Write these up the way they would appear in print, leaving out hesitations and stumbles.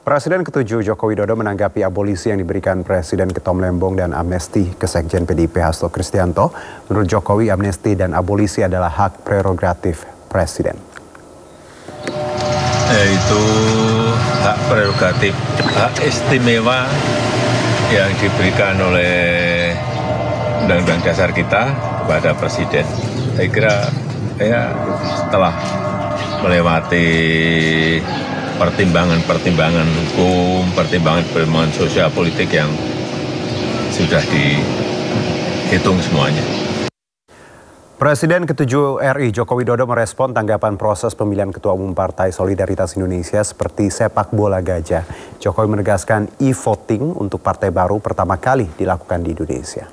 Presiden ke-7 Joko Widodo menanggapi abolisi yang diberikan Presiden Ketom Lembong dan amnesti ke Sekjen PDIP Hasto Kristianto. Menurut Jokowi, amnesti dan abolisi adalah hak prerogatif Presiden. Itu hak prerogatif, hak istimewa yang diberikan oleh Undang-Undang Dasar kita kepada Presiden. Saya kira setelah melewati pertimbangan hukum, pertimbangan sosial politik yang sudah dihitung semuanya. Presiden ke-7 RI Joko Widodo merespon tanggapan proses pemilihan Ketua Umum Partai Solidaritas Indonesia seperti sepak bola gajah. Jokowi menegaskan e-voting untuk partai baru pertama kali dilakukan di Indonesia.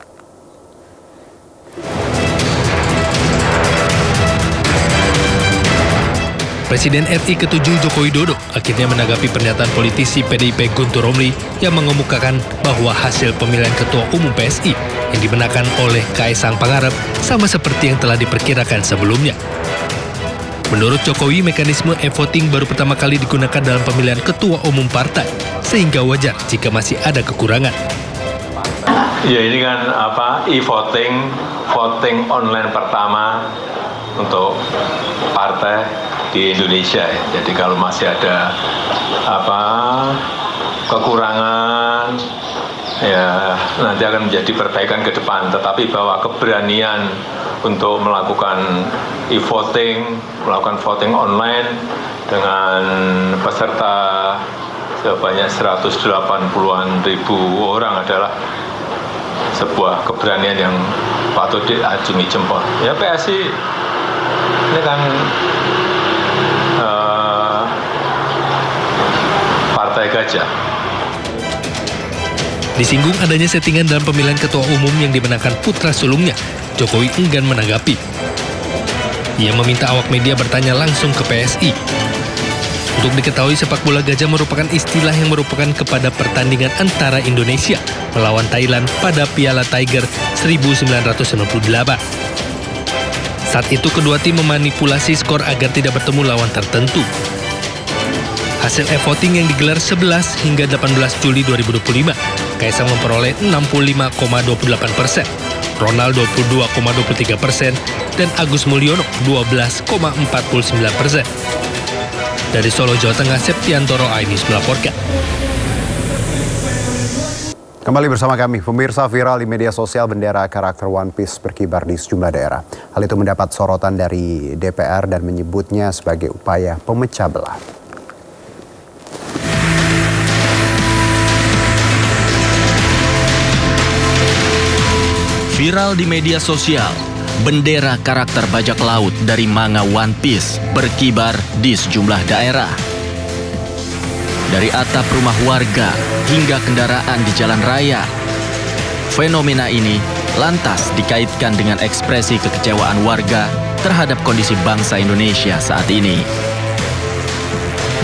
Presiden RI ke-7 Joko Widodo akhirnya menanggapi pernyataan politisi PDIP Guntur Romli yang mengemukakan bahwa hasil pemilihan Ketua Umum PSI yang dimenangkan oleh Kaisang Pangarep sama seperti yang telah diperkirakan sebelumnya. Menurut Jokowi, mekanisme e-voting baru pertama kali digunakan dalam pemilihan Ketua Umum Partai, sehingga wajar jika masih ada kekurangan. Ya ini kan e-voting, voting online pertama untuk partai di Indonesia ya. Jadi kalau masih ada kekurangan ya nanti akan menjadi perbaikan ke depan, tetapi bahwa keberanian untuk melakukan e-voting, melakukan voting online dengan peserta sebanyak 180-an ribu orang adalah sebuah keberanian yang patut diacungi jempol. Ya PSI ini kan partai gajah. Disinggung adanya settingan dalam pemilihan ketua umum yang dimenangkan putra sulungnya, Jokowi enggan menanggapi. Ia meminta awak media bertanya langsung ke PSI. Untuk diketahui, sepak bola gajah merupakan istilah yang merupakan kepada pertandingan antara Indonesia melawan Thailand pada Piala Tiger 1998. Saat itu kedua tim memanipulasi skor agar tidak bertemu lawan tertentu. Hasil e-voting yang digelar 11 hingga 18 Juli 2025, Kaisang memperoleh 65,28%, Ronald 22,23%, dan Agus Mulyono 12,49%. Dari Solo, Jawa Tengah, Septiantoro Ainis melaporkan. Kembali bersama kami, pemirsa. Viral di media sosial bendera karakter One Piece berkibar di sejumlah daerah. Hal itu mendapat sorotan dari DPR dan menyebutnya sebagai upaya pemecah belah. Viral di media sosial, bendera karakter bajak laut dari manga One Piece berkibar di sejumlah daerah. Dari atap rumah warga hingga kendaraan di jalan raya. Fenomena ini lantas dikaitkan dengan ekspresi kekecewaan warga terhadap kondisi bangsa Indonesia saat ini.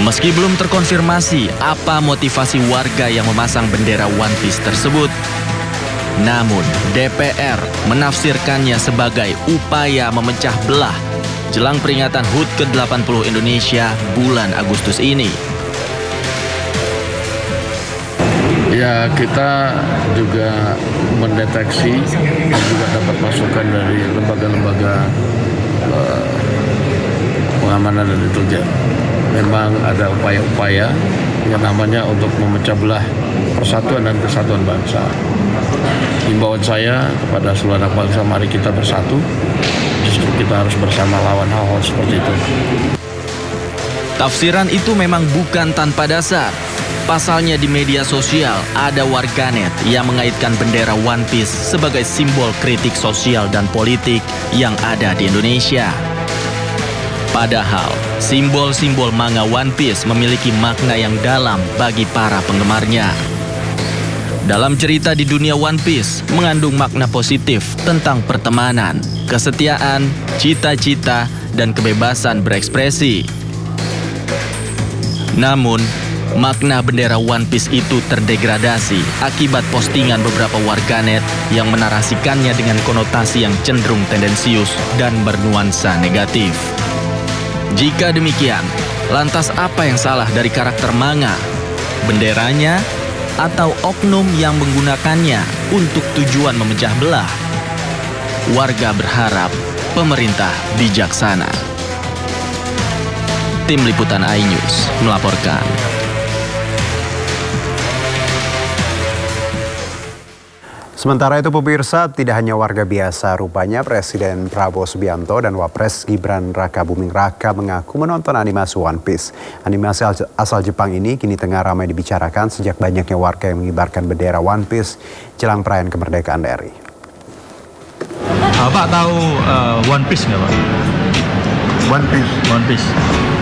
Meski belum terkonfirmasi apa motivasi warga yang memasang bendera One Piece tersebut, namun DPR menafsirkannya sebagai upaya memecah belah jelang peringatan HUT ke-80 Indonesia bulan Agustus ini. Ya, kita juga mendeteksi dan juga dapat masukan dari lembaga-lembaga pengamanan dan intelijen. Memang ada upaya-upaya yang namanya untuk memecah belah persatuan dan kesatuan bangsa. Himbauan saya kepada seluruh anak bangsa, mari kita bersatu. Justru kita harus bersama lawan hal-hal seperti itu. Tafsiran itu memang bukan tanpa dasar. Pasalnya di media sosial ada warganet yang mengaitkan bendera One Piece sebagai simbol kritik sosial dan politik yang ada di Indonesia. Padahal simbol-simbol manga One Piece memiliki makna yang dalam bagi para penggemarnya. Dalam cerita di dunia One Piece mengandung makna positif tentang pertemanan, kesetiaan, cita-cita, dan kebebasan berekspresi. Namun, makna bendera One Piece itu terdegradasi akibat postingan beberapa warganet yang menarasikannya dengan konotasi yang cenderung tendensius dan bernuansa negatif. Jika demikian, lantas apa yang salah dari karakter manga? benderanya atau oknum yang menggunakannya untuk tujuan memecah belah. Warga berharap pemerintah bijaksana. Tim Liputan iNews melaporkan. Sementara itu pemirsa, tidak hanya warga biasa, rupanya Presiden Prabowo Subianto dan Wapres Gibran Raka Buming Raka mengaku menonton animasi One Piece. Animasi asal Jepang ini kini tengah ramai dibicarakan sejak banyaknya warga yang mengibarkan bendera One Piece jelang perayaan kemerdekaan RI. Pak tahu One Piece nggak, Pak? One Piece.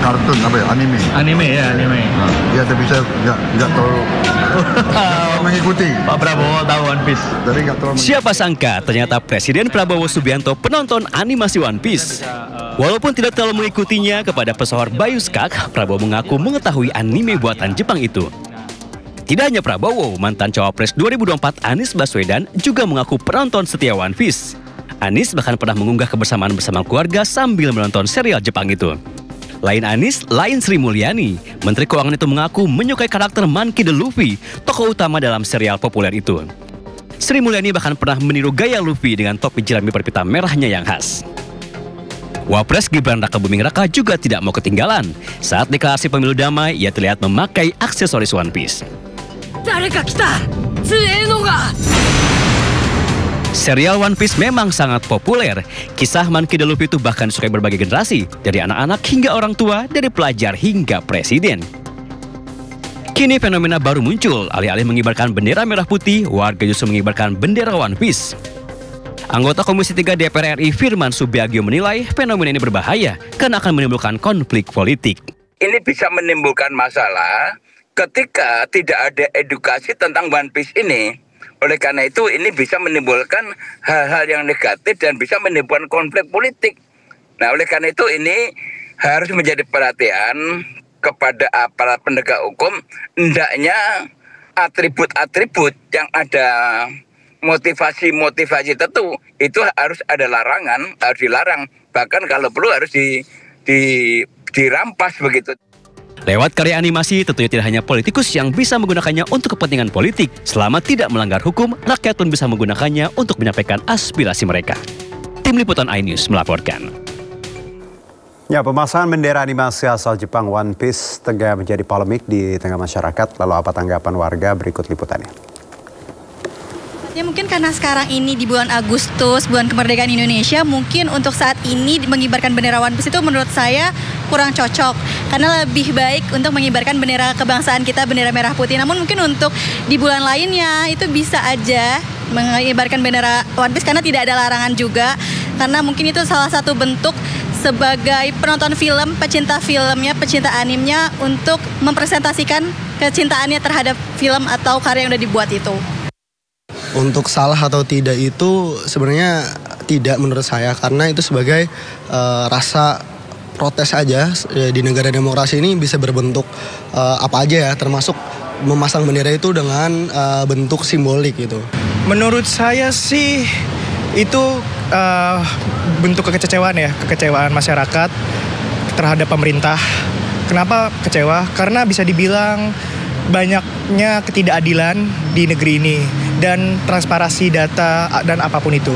Kartun apa ya? Anime. Anime ya, anime. Ya, tapi saya nggak terlalu mengikuti. Pak Prabowo tahu One Piece. Dari nggak terlalu. Siapa sangka ternyata Presiden Prabowo Subianto penonton animasi One Piece. Walaupun tidak terlalu mengikutinya, kepada pesohor Bayu Skak, Prabowo mengaku mengetahui anime buatan Jepang itu. Tidak hanya Prabowo, mantan Cawapres 2024 Anies Baswedan juga mengaku penonton setia One Piece. Anies bahkan pernah mengunggah kebersamaan bersama keluarga sambil menonton serial Jepang itu. Lain Anies, lain Sri Mulyani. Menteri Keuangan itu mengaku menyukai karakter Monkey D. Luffy, tokoh utama dalam serial populer itu. Sri Mulyani bahkan pernah meniru gaya Luffy dengan topi jerami berpita merahnya yang khas. Wapres Gibran Raka Buming Raka juga tidak mau ketinggalan. Saat deklarasi pemilu damai, ia terlihat memakai aksesoris One Piece. Serial One Piece memang sangat populer. Kisah Monkey D. Luffy itu bahkan disukai berbagai generasi, dari anak-anak hingga orang tua, dari pelajar hingga presiden. Kini fenomena baru muncul, alih-alih mengibarkan bendera merah putih, warga justru mengibarkan bendera One Piece. Anggota Komisi 3 DPR RI Firman Subiagio menilai fenomena ini berbahaya karena akan menimbulkan konflik politik. Ini bisa menimbulkan masalah ketika tidak ada edukasi tentang One Piece ini. Oleh karena itu ini bisa menimbulkan hal-hal yang negatif dan bisa menimbulkan konflik politik. Nah, oleh karena itu ini harus menjadi perhatian kepada aparat penegak hukum. Hendaknya atribut-atribut yang ada motivasi-motivasi tentu itu harus ada larangan, harus dilarang. Bahkan kalau perlu harus dirampas begitu. Lewat karya animasi, tentunya tidak hanya politikus yang bisa menggunakannya untuk kepentingan politik. Selama tidak melanggar hukum, rakyat pun bisa menggunakannya untuk menyampaikan aspirasi mereka. Tim Liputan iNews melaporkan. Ya, pemasangan bendera animasi asal Jepang One Piece tengah menjadi polemik di tengah masyarakat. Lalu apa tanggapan warga? Berikut liputannya. Ya mungkin karena sekarang ini di bulan Agustus, bulan kemerdekaan Indonesia, mungkin untuk saat ini mengibarkan bendera One Piece itu menurut saya kurang cocok. Karena lebih baik untuk mengibarkan bendera kebangsaan kita, bendera merah putih. Namun mungkin untuk di bulan lainnya itu bisa aja mengibarkan bendera One Piece karena tidak ada larangan juga. Karena mungkin itu salah satu bentuk sebagai penonton film, pecinta filmnya, pecinta animenya untuk mempresentasikan kecintaannya terhadap film atau karya yang udah dibuat itu. Untuk salah atau tidak itu sebenarnya tidak menurut saya, karena itu sebagai rasa protes aja. Di negara demokrasi ini bisa berbentuk apa aja ya, termasuk memasang bendera itu dengan bentuk simbolik gitu. Menurut saya sih itu bentuk kekecewaan ya, kekecewaan masyarakat terhadap pemerintah. Kenapa kecewa? Karena bisa dibilang banyaknya ketidakadilan di negeri ini dan transparansi data dan apapun itu.